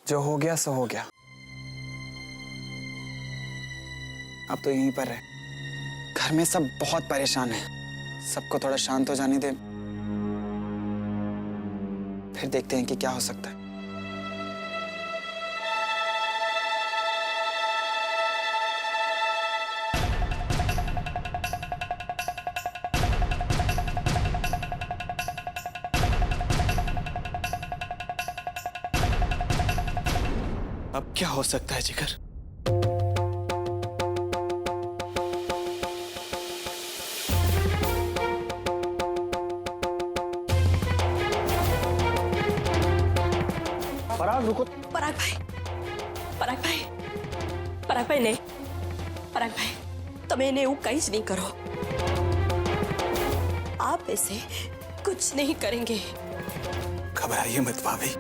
जो हो गया सो हो गया। अब तो यहीं पर रहे। घर में सब बहुत परेशान हैं। सबको थोड़ा शांत हो जाने दे, फिर देखते हैं कि क्या हो सकता है। अब क्या हो सकता है जिगर? पराग रुको। पराग भाई, पराग भाई, पराग भाई नहीं, पराग भाई તમે એને એવું કંઈ જ નહીં કરો। आप ऐसे कुछ नहीं करेंगे। घबराइए मत भाभी।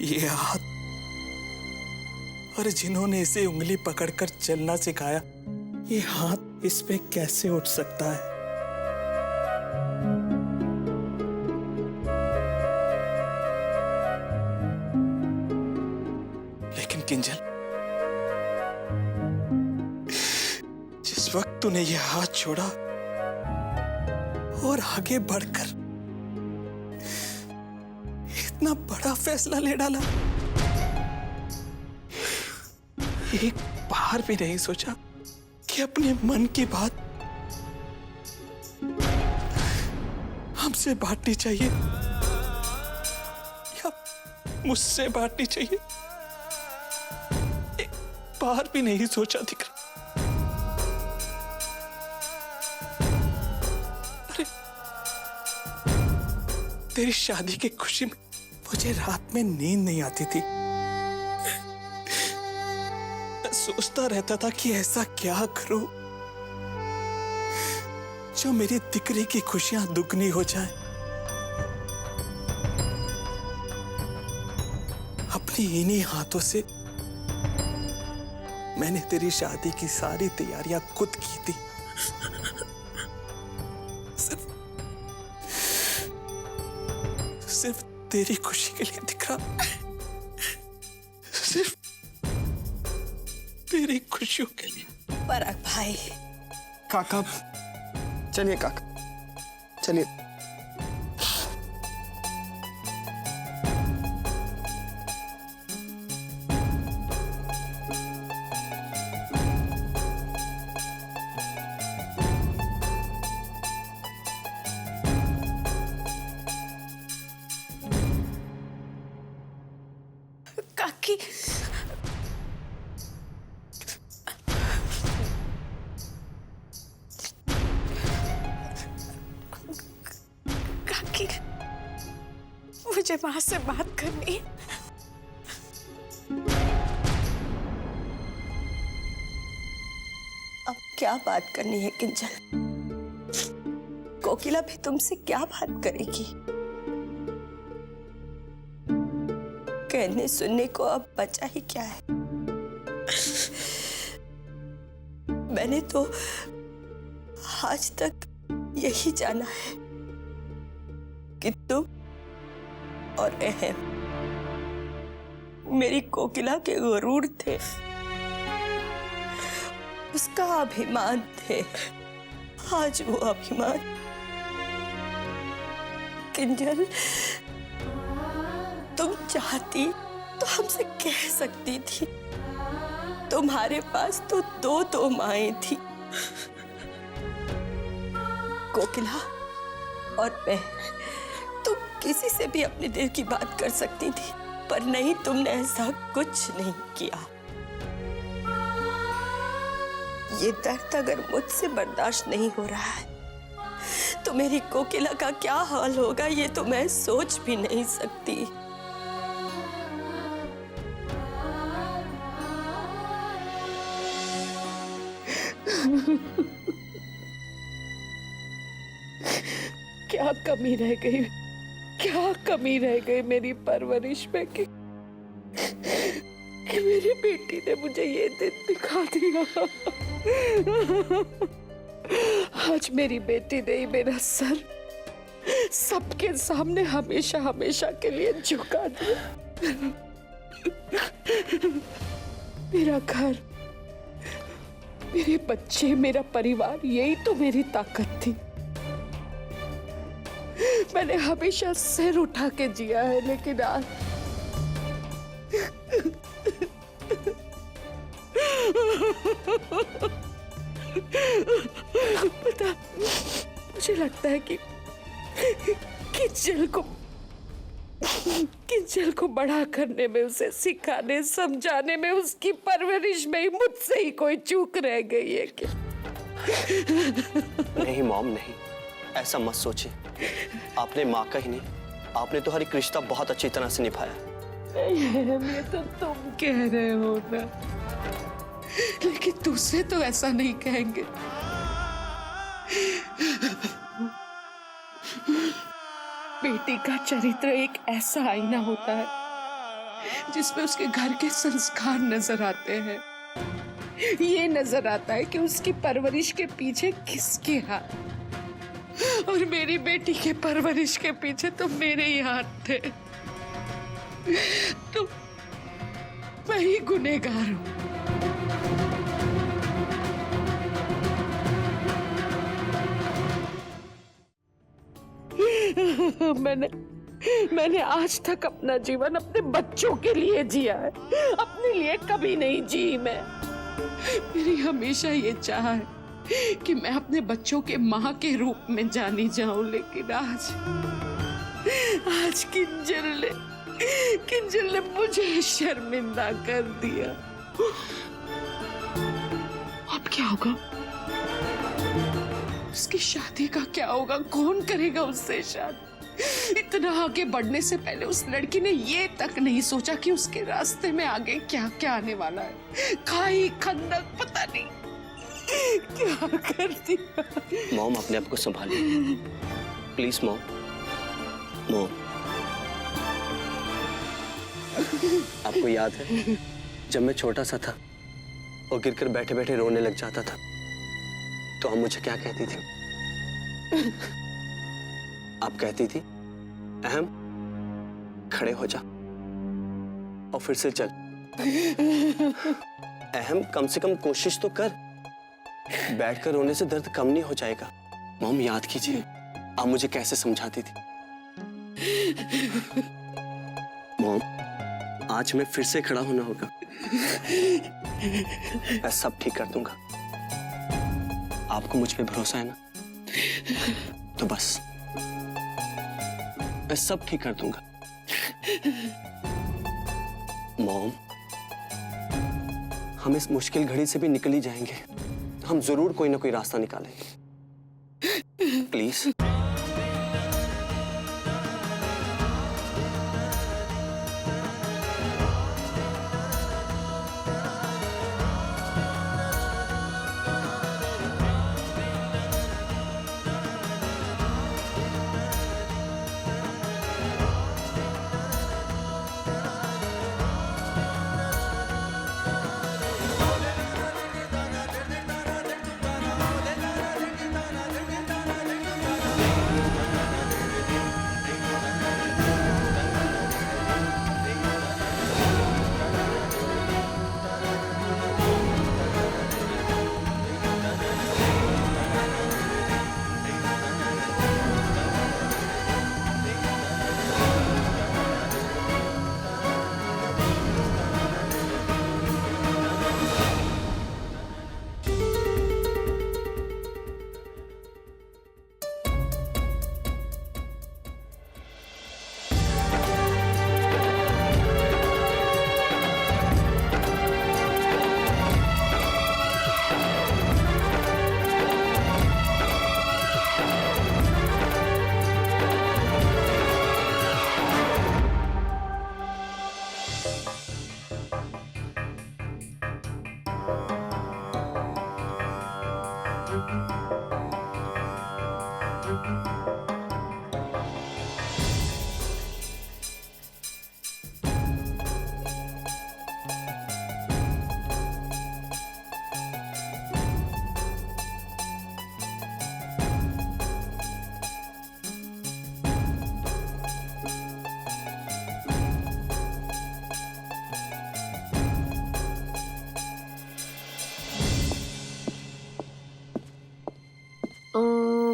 ये हाथ और जिन्होंने इसे उंगली पकड़कर चलना सिखाया, ये हाथ इस पे कैसे उठ सकता है? लेकिन किंजल, जिस वक्त तूने ये हाथ छोड़ा और आगे बढ़कर इतना बड़ा फैसला ले डाला, एक बार भी नहीं सोचा कि अपने मन की बात हमसे बांटनी चाहिए या मुझसे बांटनी चाहिए। एक बार भी नहीं सोचा दिख रहा। अरे तेरी शादी की खुशी में मुझे रात में नींद नहीं आती थी। सोचता रहता था कि ऐसा क्या करूं जो मेरी दिकरी की खुशियां दुगनी हो जाए। अपनी इन्हीं हाथों से मैंने तेरी शादी की सारी तैयारियां खुद की थी। सिर्फ तेरी खुशी के लिए दिख रहा, सिर्फ तेरी खुशियों के लिए। पराग भाई, काका, चलिए काका, चलिए। काकी, काकी, मुझे माँ से बात करनी है। अब क्या बात करनी है किंजल? कोकिला भी तुमसे क्या बात करेगी? कहने सुनने को अब बचा ही क्या है? मैंने तो आज तक यही जाना है कि तुम और अहम मेरी कोकिला के गुरूर थे, उसका अभिमान थे। आज वो अभिमान किंजल, तुम चाहती तो हमसे कह सकती थी। तुम्हारे पास तो दो माएं थी, कोकिला और मैं। तुम किसी से भी अपने दिल की बात कर सकती थी, पर नहीं, तुमने ऐसा कुछ नहीं किया। ये दर्द अगर मुझसे बर्दाश्त नहीं हो रहा है तो मेरी कोकिला का क्या हाल होगा, ये तो मैं सोच भी नहीं सकती। क्या कमी रह गई, क्या कमी रह गई मेरी परवरिश में कि मेरी बेटी ने मुझे ये दिन दिखा दिया। आज मेरी बेटी ने ही मेरा सर सबके सामने हमेशा हमेशा के लिए झुका दिया। मेरा घर, मेरे बच्चे, मेरा परिवार, यही तो मेरी ताकत थी। मैंने हमेशा सिर उठा के जिया है, लेकिन आज पता, मुझे लगता है कि जल को बड़ा करने में, उसे सिखाने समझाने में, उसकी परवरिश में ही मुझसे ही कोई चूक रह गई है क्या? नहीं मॉम, नहीं, ऐसा मत सोचिए। आपने माँ का ही नहीं, आपने तो हर एक रिश्ता बहुत अच्छी तरह से निभाया। ये तो तुम कह रहे हो ना, लेकिन दूसरे तो ऐसा नहीं कहेंगे। बेटी का चरित्र एक ऐसा आईना होता है जिसमें उसके घर के संस्कार नजर आते हैं। ये नजर आता है कि उसकी परवरिश के पीछे किसके हाथ, और मेरी बेटी के परवरिश के पीछे तो मेरे ही हाथ थे। तो मैं ही गुनहगार हूं। मैंने आज तक अपना जीवन अपने बच्चों के लिए जिया है, अपने लिए कभी नहीं जी मैं। मेरी हमेशा ये चाह है कि मैं अपने बच्चों के माँ के रूप में जानी जाऊं, लेकिन आज किंजल ने मुझे शर्मिंदा कर दिया। अब क्या होगा? उसकी शादी का क्या होगा? कौन करेगा उससे शादी? इतना आगे बढ़ने से पहले उस लड़की ने ये तक नहीं सोचा कि उसके रास्ते में आगे क्या क्या आने वाला है। खाई खंदक पता नहीं क्या कर दिया। मॉम, अपने आप को संभालिए प्लीज। मॉम, आपको याद है जब मैं छोटा सा था और गिरकर बैठे बैठे रोने लग जाता था तो आप मुझे क्या कहती थी? आप कहती थी, अहम खड़े हो जा और फिर से चल। अहम कम से कम कोशिश तो कर, बैठकर रोने से दर्द कम नहीं हो जाएगा। मॉम, याद कीजिए आप मुझे कैसे समझाती थी। मॉम, आज मैं फिर से खड़ा होना होगा। मैं सब ठीक कर दूंगा। आपको मुझ पे भरोसा है ना? तो बस मैं सब ठीक कर दूंगा। मॉम, हम इस मुश्किल घड़ी से भी निकल ही जाएंगे। हम जरूर कोई ना कोई रास्ता निकालेंगे। प्लीज।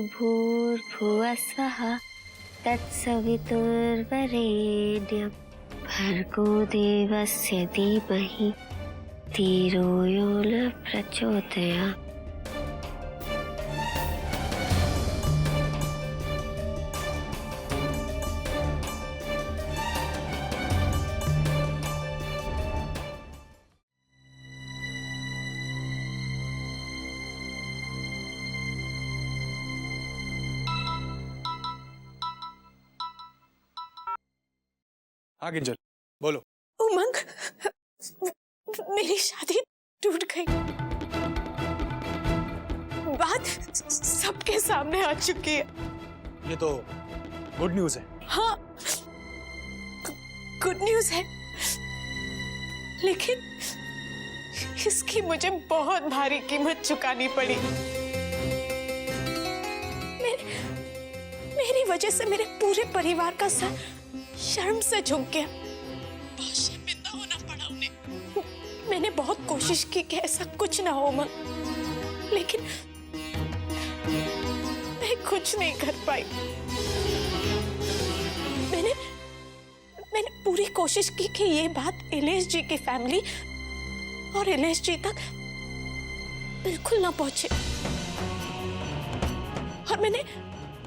भूर्भुवः स्वः तत्सवितुर्वरेण्यं भर्गो देवस्य धीमहि धियो यो न प्रचोदयात्। हाँ किंजल, बोलो। उमंग, मेरी शादी टूट गई। बात सबके सामने आ चुकी है। ये तो गुड न्यूज है। हाँ, गुड न्यूज है, लेकिन इसकी मुझे बहुत भारी कीमत चुकानी पड़ी। मेरी वजह से मेरे पूरे परिवार का सर शर्म से झुक गया। बहुत शर्मिंदा होना पड़ा उन्हें। मैंने बहुत कोशिश की कि ऐसा कुछ ना हो मगर, लेकिन मैं कुछ नहीं कर पाई। मैंने पूरी कोशिश की कि ये बात इलेश जी की फैमिली और इलेश जी तक बिल्कुल ना पहुंचे, और मैंने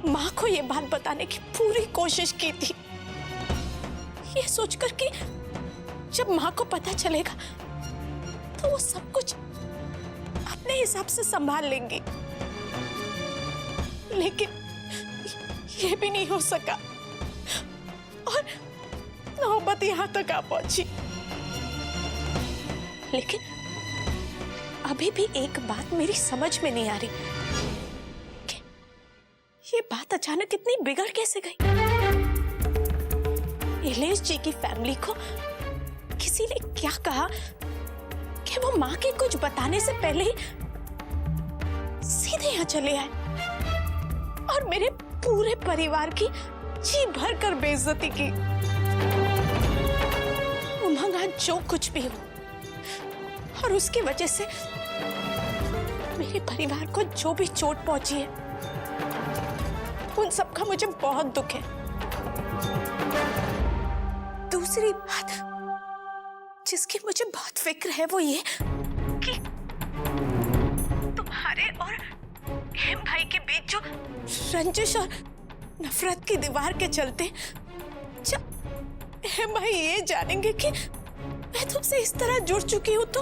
माँ को ये बात बताने की पूरी कोशिश की थी, ये सोचकर कि जब माँ को पता चलेगा तो वो सब कुछ अपने हिसाब से संभाल लेंगी। लेकिन ये भी नहीं हो सका और नौबत यहाँ तक आ पहुंची। लेकिन अभी भी एक बात मेरी समझ में नहीं आ रही कि ये बात अचानक इतनी बिगड़ कैसे गई। इलेश जी की फैमिली को किसी ने क्या कहा कि वो माँ के कुछ बताने से पहले ही सीधे यहाँ चले आए और मेरे पूरे परिवार की जी भर कर बेइज्जती की। उमंग, आज जो कुछ भी हो और उसकी वजह से मेरे परिवार को जो भी चोट पहुंची है, उन सब का मुझे बहुत दुख है। दूसरी बात जिसकी मुझे बहुत फिक्र है वो ये कि तुम्हारे और हेम भाई के बीच जो रंजिश और नफरत की दीवार के चलते जब हेम भाई ये जानेंगे कि मैं तुमसे इस तरह जुड़ चुकी हूं तो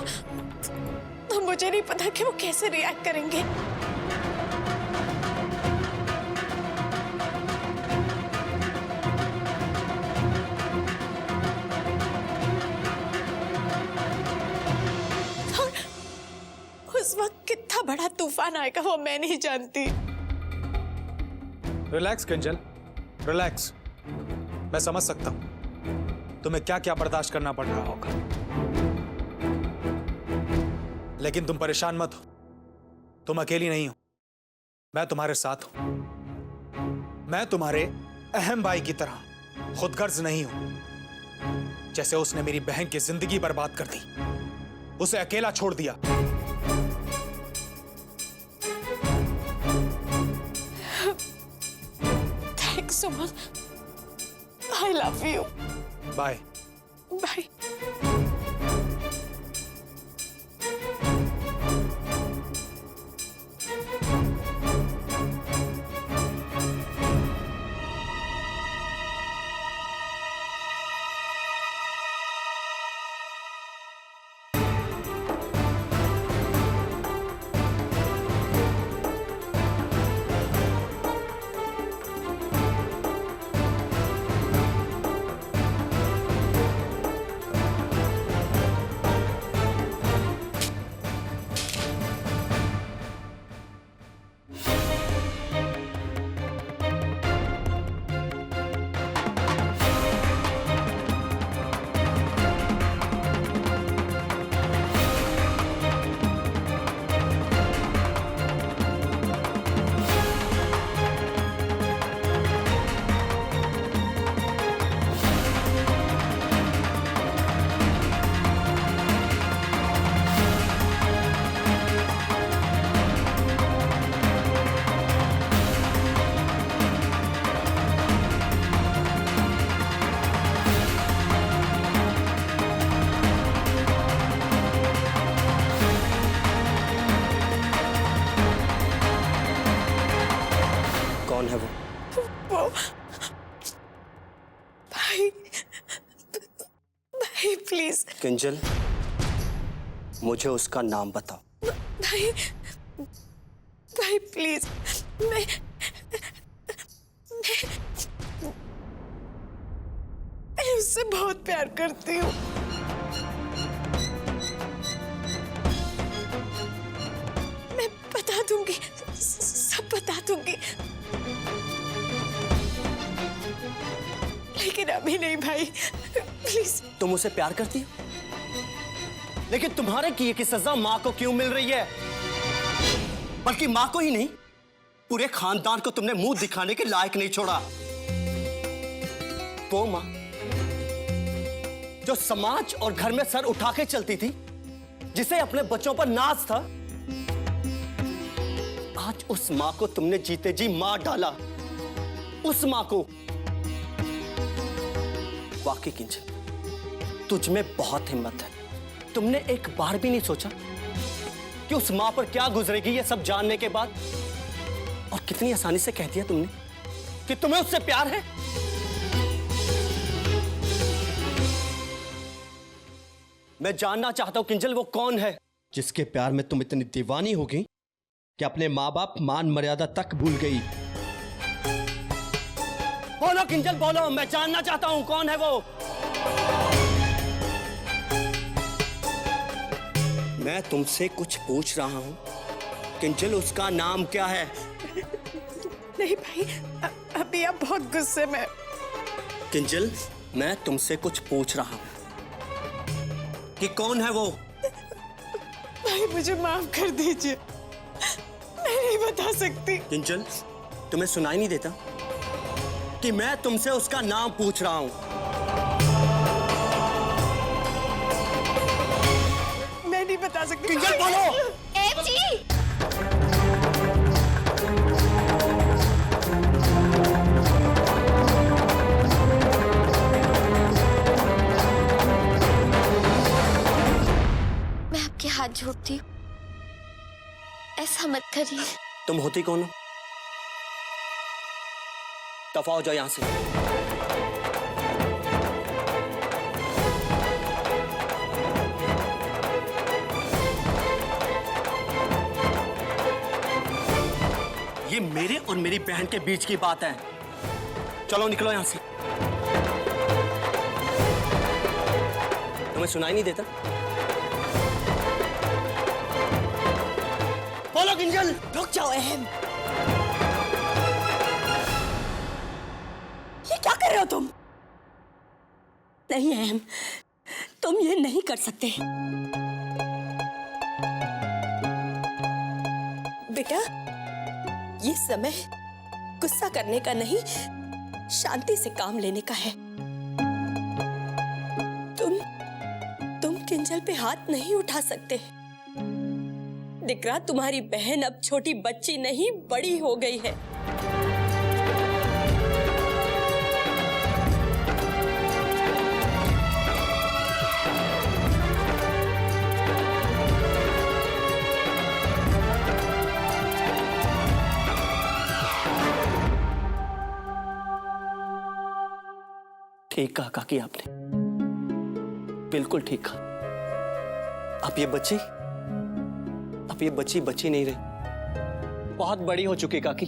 मुझे नहीं पता कि वो कैसे रिएक्ट करेंगे। उस वक्त कितना बड़ा तूफान आएगा वो मैं नहीं जानती। Relax Kanjal, relax. मैं समझ सकता हूं तुम्हें क्या क्या बर्दाश्त करना पड़ रहा होगा, लेकिन तुम परेशान मत हो। तुम अकेली नहीं हो, मैं तुम्हारे साथ हूं। मैं तुम्हारे अहम भाई की तरह खुदगर्ज नहीं हूं। जैसे उसने मेरी बहन की जिंदगी बर्बाद कर दी, उसे अकेला छोड़ दिया। Suman, I love you. Bye. Bye. कौन है वो? भाई, भाई प्लीज। किंजल, मुझे उसका नाम बताओ। भाई, भाई प्लीज, मैं उससे बहुत प्यार करती हूँ। मैं बता दूंगी, सब बता दूंगी, लेकिन अभी नहीं भाई, प्लीज। तुम उसे प्यार करती हो, लेकिन तुम्हारे किए की सजा माँ को क्यों मिल रही है? बल्कि माँ को ही नहीं, पूरे खानदान को तुमने मुंह दिखाने के लायक नहीं छोड़ा। वो माँ जो समाज और घर में सर उठा के चलती थी, जिसे अपने बच्चों पर नाज था, आज उस माँ को तुमने जीते जी मार डाला। उस माँ को। वाकई किंजल, तुझ में बहुत हिम्मत है। तुमने एक बार भी नहीं सोचा कि उस माँ पर क्या गुजरेगी ये सब जानने के बाद, और कितनी आसानी से कह दिया तुमने कि तुम्हें उससे प्यार है। मैं जानना चाहता हूं किंजल, वो कौन है जिसके प्यार में तुम इतनी दीवानी हो गई कि अपने माँ बाप मान मर्यादा तक भूल गई। बोलो किंजल, बोलो, मैं जानना चाहता हूं कौन है वो। मैं तुमसे कुछ पूछ रहा हूं किंजल, उसका नाम क्या है? नहीं भाई, अभी आप बहुत गुस्से में। किंजल, मैं तुमसे कुछ पूछ रहा हूं कि कौन है वो। भाई मुझे माफ कर दीजिए, मैं नहीं बता सकती। किंजल, तुम्हें सुनाई नहीं देता कि मैं तुमसे उसका नाम पूछ रहा हूं? मैं नहीं बता सकती। किंजल बोलो। मैं आपके हाथ जोड़ती हूँ, ऐसा मत करिए। तुम होती कौन हो? दफा हो जाओ यहां से। ये मेरे और मेरी बहन के बीच की बात है। चलो निकलो यहां से। तुम्हें सुनाई नहीं देता? बोलो किंजल। रुक जाओ अहम, ये क्या कर रहे हो तुम? नहीं अहम, तुम ये नहीं कर सकते। बेटा, ये समय गुस्सा करने का नहीं, शांति से काम लेने का है। तुम किंजल पे हाथ नहीं उठा सकते। दिकरा, तुम्हारी बहन अब छोटी बच्ची नहीं, बड़ी हो गई है। ठीक कहा काकी आपने, बिल्कुल ठीक कहा। अब ये बच्ची नहीं रही, बहुत बड़ी हो चुकी काकी।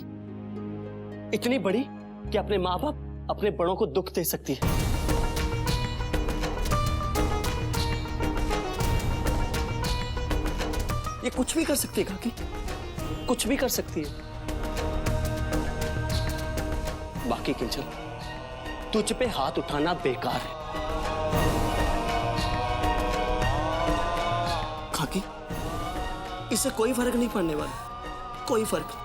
इतनी बड़ी कि अपने माँ बाप, अपने बड़ों को दुख दे सकती है। ये कुछ भी कर सकती है काकी, कुछ भी कर सकती है। बाकी किंजल, तुझ पे हाथ उठाना बेकार है। काकी, इससे कोई फर्क नहीं पड़ने वाला, कोई फर्क नहीं।